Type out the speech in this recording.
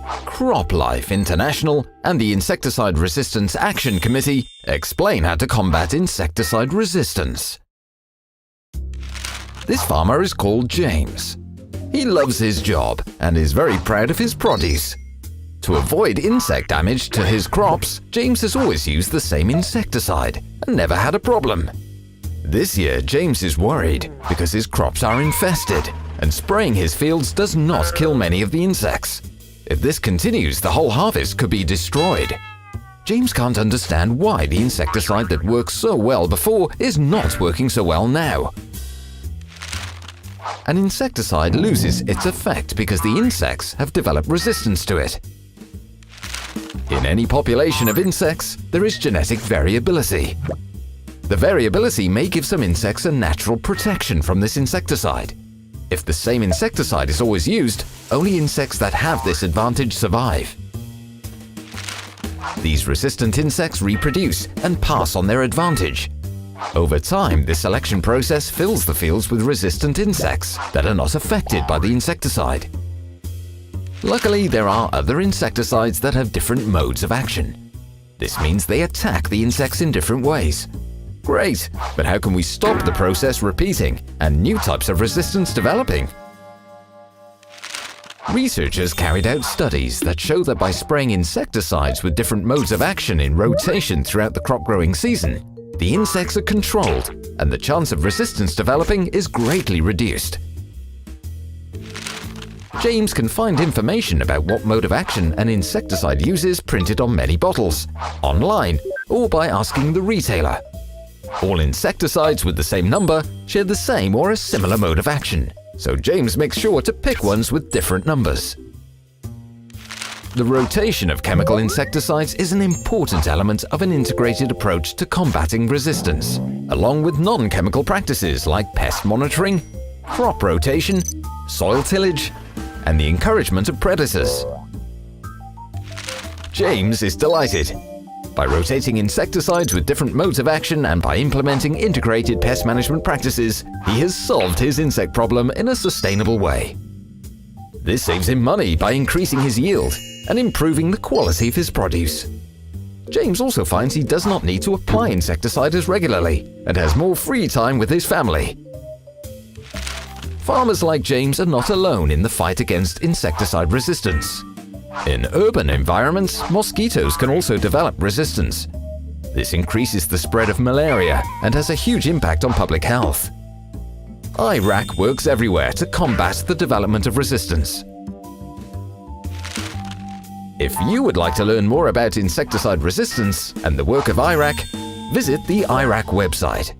CropLife International and the Insecticide Resistance Action Committee explain how to combat insecticide resistance. This farmer is called James. He loves his job and is very proud of his produce. To avoid insect damage to his crops, James has always used the same insecticide and never had a problem. This year, James is worried because his crops are infested, and spraying his fields does not kill many of the insects. If this continues, the whole harvest could be destroyed. James can't understand why the insecticide that worked so well before is not working so well now. An insecticide loses its effect because the insects have developed resistance to it. In any population of insects, there is genetic variability. The variability may give some insects a natural protection from this insecticide. If the same insecticide is always used, only insects that have this advantage survive. These resistant insects reproduce and pass on their advantage. Over time, this selection process fills the fields with resistant insects that are not affected by the insecticide. Luckily, there are other insecticides that have different modes of action. This means they attack the insects in different ways. Great, but how can we stop the process repeating and new types of resistance developing? Researchers carried out studies that show that by spraying insecticides with different modes of action in rotation throughout the crop growing season, the insects are controlled and the chance of resistance developing is greatly reduced. James can find information about what mode of action an insecticide uses printed on many bottles, online, or by asking the retailer. All insecticides with the same number share the same or a similar mode of action, so James makes sure to pick ones with different numbers. The rotation of chemical insecticides is an important element of an integrated approach to combating resistance, along with non-chemical practices like pest monitoring, crop rotation, soil tillage, and the encouragement of predators. James is delighted. By rotating insecticides with different modes of action and by implementing integrated pest management practices, he has solved his insect problem in a sustainable way. This saves him money by increasing his yield and improving the quality of his produce. James also finds he does not need to apply insecticide as regularly and has more free time with his family. Farmers like James are not alone in the fight against insecticide resistance. In urban environments, mosquitoes can also develop resistance. This increases the spread of malaria and has a huge impact on public health. IRAC works everywhere to combat the development of resistance. If you would like to learn more about insecticide resistance and the work of IRAC, visit the IRAC website.